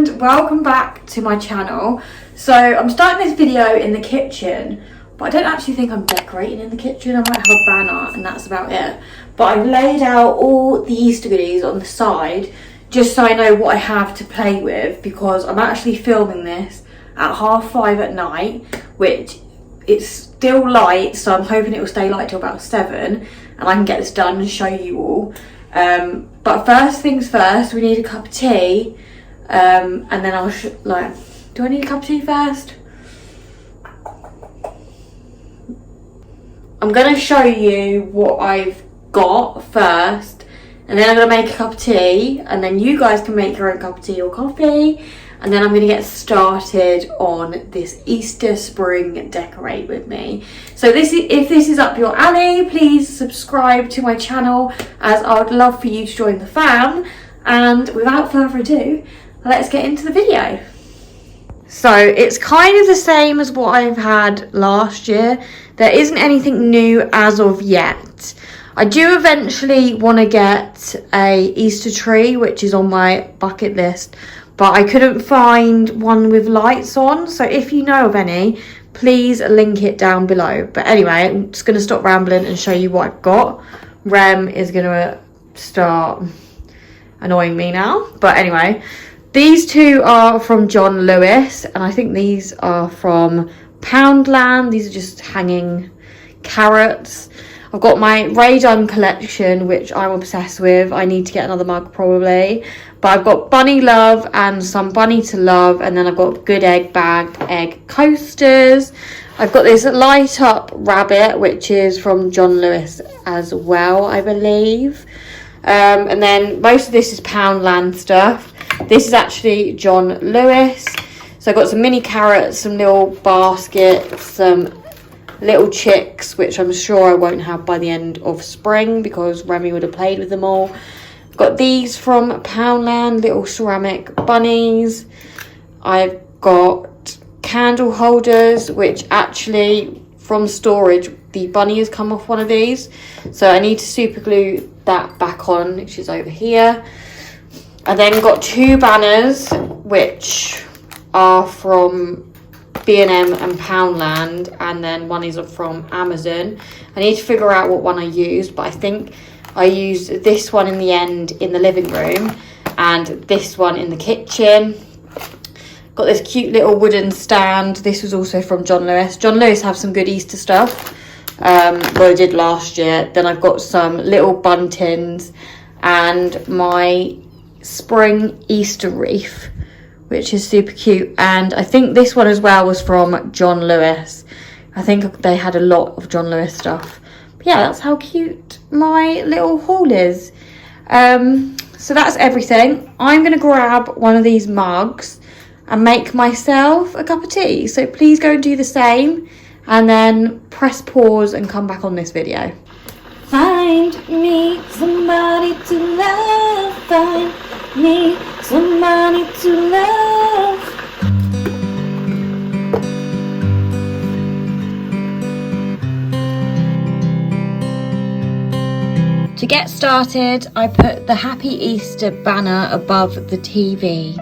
and welcome back to my channel. So I'm starting this video in the kitchen, but I don't actually think I'm decorating in the kitchen. I might have a banner and that's about it. But I've laid out all the Easter goodies on the side just so I know what I have to play with, because I'm actually filming this at 5:30 at night, which it's still light, so I'm hoping it will stay light till about 7 and I can get this done and show you all. But first things first, we need a cup of tea, and then I'll do I need a cup of tea first? I'm gonna show you what I've got first, and then I'm gonna make a cup of tea, and then you guys can make your own cup of tea or coffee, and then I'm gonna get started on this Easter spring decorate with me. So if this is up your alley, please subscribe to my channel, as I would love for you to join the fam. And without further ado, let's get into the video. So it's kind of the same as what I've had last year. There isn't anything new as of yet. I do eventually want to get a Easter tree, which is on my bucket list, but I couldn't find one with lights on. So if you know of any, please link it down below. But anyway, I'm just going to stop rambling and show you what I've got. Rem is going to start annoying me now. But anyway, these two are from John Lewis, and I think these are from Poundland. These are just hanging carrots. I've got my Ray Dunn collection, which I'm obsessed with. I need to get another mug probably. But I've got Bunny Love and some Bunny to Love. And then I've got Good Egg bagged egg coasters. I've got this light up rabbit, which is from John Lewis as well, I believe. And then most of this is Poundland stuff. This is actually John Lewis. So I've got some mini carrots, some little baskets, some little chicks, which I'm sure I won't have by the end of spring because Remy would have played with them all. I've got these from Poundland, little ceramic bunnies. I've got candle holders, which actually from storage, the bunny has come off one of these. So I need to super glue that back on, which is over here. I then got two banners, which are from B&M and Poundland, and then one is from Amazon. I need to figure out what one I used, but I think I used this one in the end in the living room and this one in the kitchen. Got this cute little wooden stand. This was also from John Lewis. John Lewis have some good Easter stuff. Well, I did last year. Then I've got some little buntins and my spring Easter wreath, which is super cute. And I think this one as well was from John Lewis. I think they had a lot of John Lewis stuff. But yeah, that's how cute my little haul is. So that's everything. I'm going to grab one of these mugs and make myself a cup of tea. So please go and do the same, and then press pause and come back on this video. Find me somebody to love. Find me somebody to love. To get started, I put the Happy Easter banner above the TV.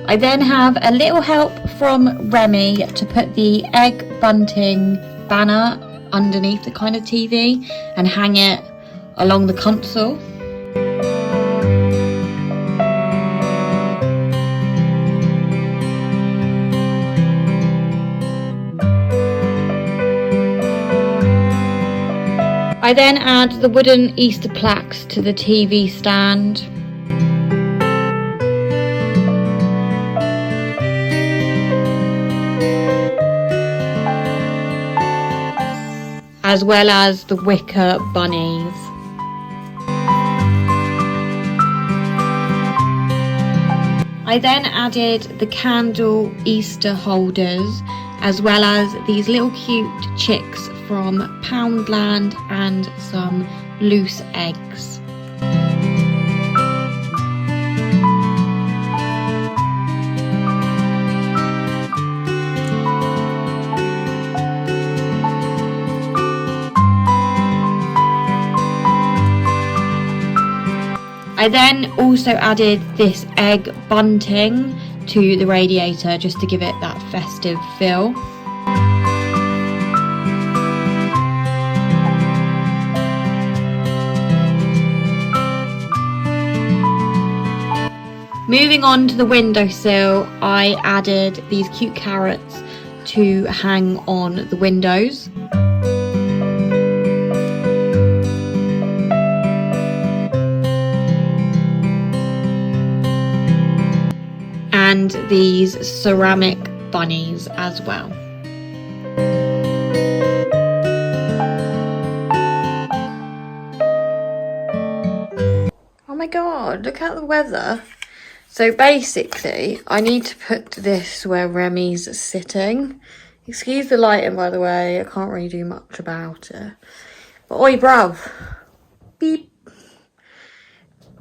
I then have a little help from Remy to put the egg bunting banner underneath the kind of TV and hang it along the console. I then add the wooden Easter plaques to the TV stand. As well as the wicker bunnies. I then added the candle Easter holders, as well as these little cute chicks from Poundland and some loose eggs. I then also added this egg bunting to the radiator just to give it that festive feel. Moving on to the windowsill, I added these cute carrots to hang on the windows. And these ceramic bunnies as well. Oh my god, look at the weather. So basically, I need to put this where Remy's sitting. Excuse the lighting, by the way, I can't really do much about it. But oi, bruv. Beep.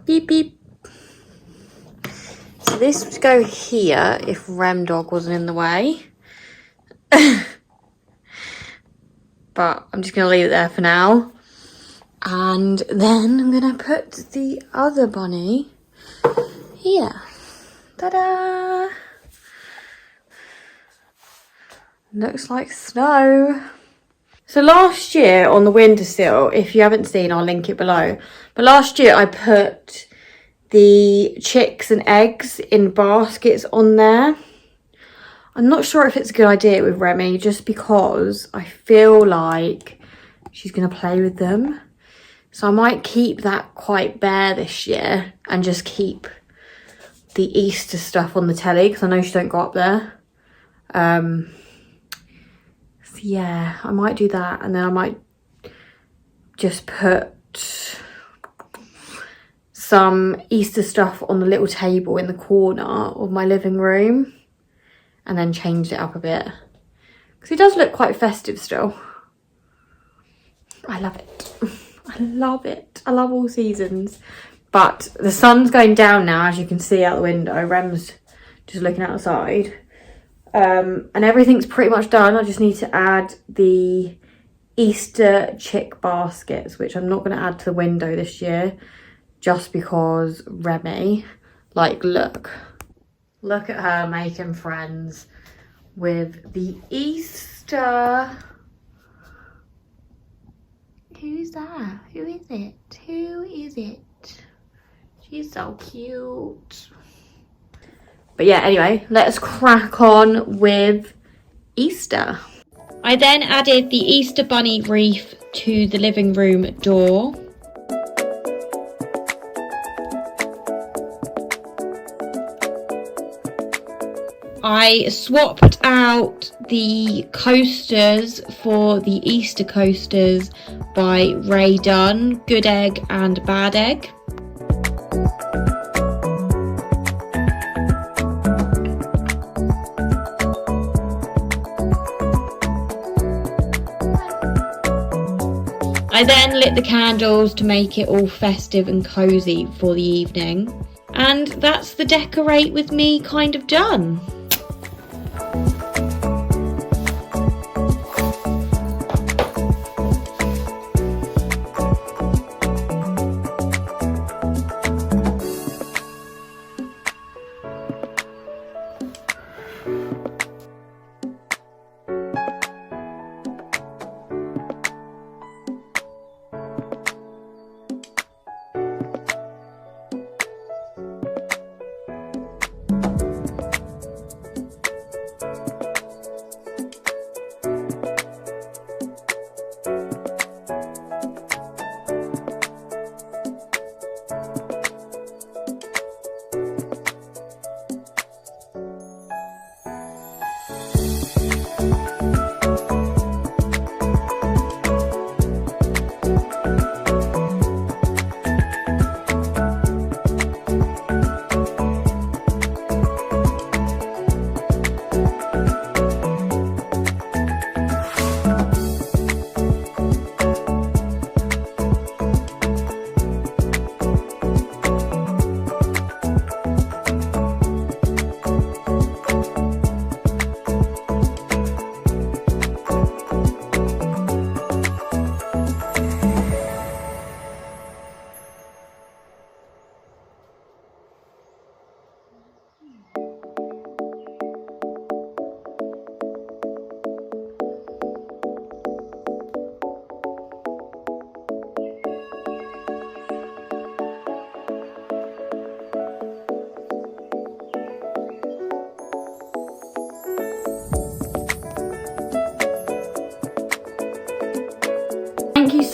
Beep, beep. So this would go here if Rem Dog wasn't in the way. But I'm just going to leave it there for now. And then I'm going to put the other bunny here. Ta-da! Looks like snow. So last year on the windowsill, if you haven't seen, I'll link it below. But last year I put the chicks and eggs in baskets on there. I'm not sure if it's a good idea with Remy, just because I feel like she's going to play with them. So I might keep that quite bare this year and just keep the Easter stuff on the telly, because I know she don't go up there. So yeah, I might do that, and then I might just put some Easter stuff on the little table in the corner of my living room, and then change it up a bit, because it does look quite festive still. I love it. I love it. I love all seasons. But the sun's going down now, as you can see out the window. Rem's just looking outside. And everything's pretty much done. I just need to add the Easter chick baskets, which I'm not going to add to the window this year, just because Remy, like, look at her making friends with the Easter. Who's that? Who is it? Who is it? She's so cute. But yeah, anyway, let's crack on with Easter. I then added the Easter bunny wreath to the living room door. I swapped out the coasters for the Easter coasters by Ray Dunn, Good Egg and Bad Egg. I then lit the candles to make it all festive and cosy for the evening. And that's the decorate with me kind of done.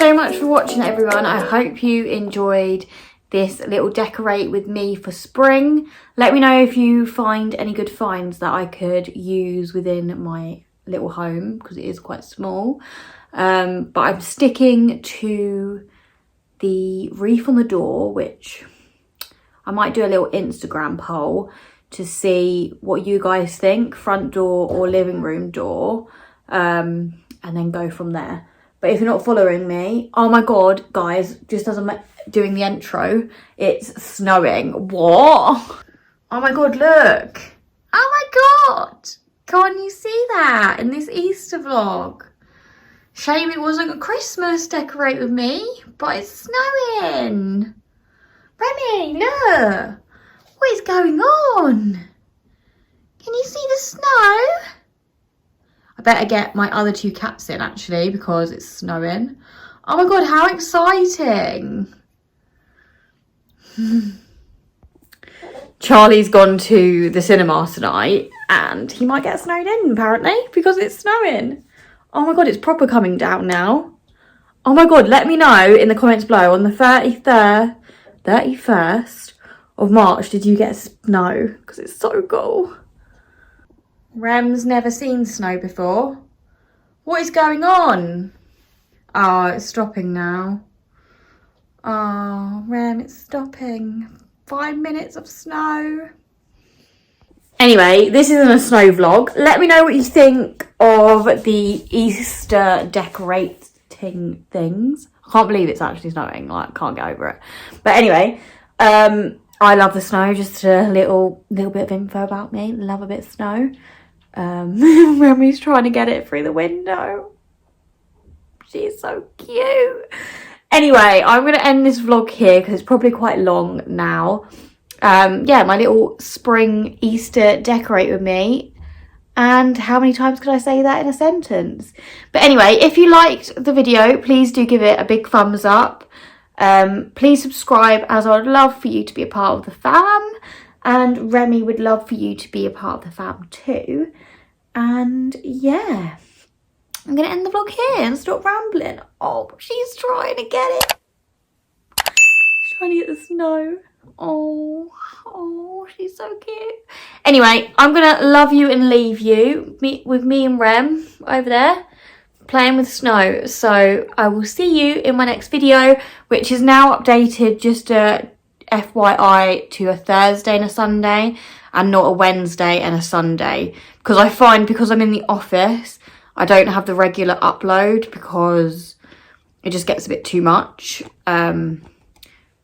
so much for watching, everyone. I hope you enjoyed this little decorate with me for spring. Let me know if you find any good finds that I could use within my little home, because it is quite small. But I'm sticking to the wreath on the door, which I might do a little Instagram poll to see what you guys think, front door or living room door, and then go from there. But if you're not following me, oh my god, guys, just as I'm doing the intro, it's snowing. What? Oh my god, look. Oh my god. Can't you see that in this Easter vlog? Shame it wasn't a Christmas decorate with me, but it's snowing. Remy, look. What is going on? Can you see the snow? I better get my other two cats in, actually, because it's snowing. Oh my god, how exciting. Charlie's gone to the cinema tonight and he might get snowed in, apparently, because it's snowing. Oh my god, it's proper coming down now. Oh my god, let me know in the comments below, on the 31st of March, did you get snow? Because it's so cool. Rem's never seen snow before. What is going on? Oh, it's stopping now. Oh, Rem, it's stopping. 5 minutes of snow. Anyway, this isn't a snow vlog. Let me know what you think of the Easter decorating things. I can't believe it's actually snowing. Like, I can't get over it. But anyway, I love the snow. Just a little bit of info about me. Love a bit of snow. Remy's trying to get it through the window. She's so cute. Anyway, I'm going to end this vlog here because it's probably quite long now. Yeah, my little spring Easter decorate with me. And how many times could I say that in a sentence? But anyway, if you liked the video, please do give it a big thumbs up. Please subscribe, as I would love for you to be a part of the fam. And Remy would love for you to be a part of the fam too. And yeah, I'm going to end the vlog here and stop rambling. Oh, she's trying to get it. She's trying to get the snow. Oh, she's so cute. Anyway, I'm going to love you and leave you with me and Rem over there playing with snow. So I will see you in my next video, which is now updated just a FYI to a Thursday and a Sunday and not a Wednesday and a Sunday, because I find, because I'm in the office, I don't have the regular upload because it just gets a bit too much,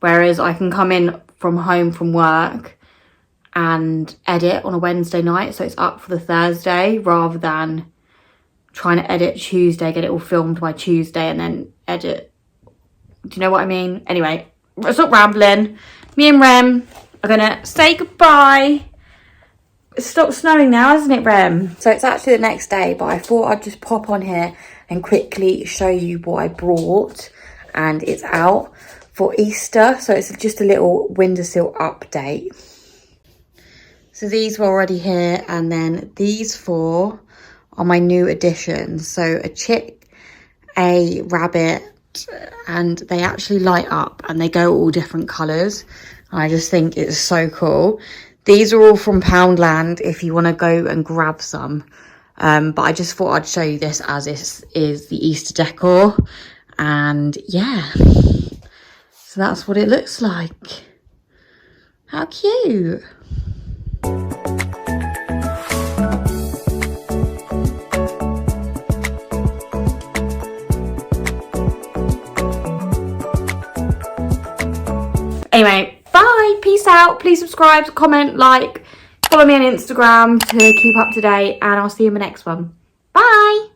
whereas I can come in from home from work and edit on a Wednesday night, so it's up for the Thursday, rather than trying to edit Tuesday, get it all filmed by Tuesday and then edit. Do you know what I mean? Anyway, stop rambling. Me and Rem are gonna say goodbye. It's stopped snowing now, hasn't it, Rem? So it's actually the next day, but I thought I'd just pop on here and quickly show you what I brought. And it's out for Easter, so it's just a little windowsill update. So these were already here, and then these four are my new additions. So a chick, a rabbit, and they actually light up and they go all different colours. I just think it's so cool. These are all from Poundland if you want to go and grab some. But I just thought I'd show you this as this is the Easter decor. And yeah, so that's what it looks like. How cute. Anyway, bye, peace out. Please subscribe, comment, like, follow me on Instagram to keep up to date, and I'll see you in my next one. Bye.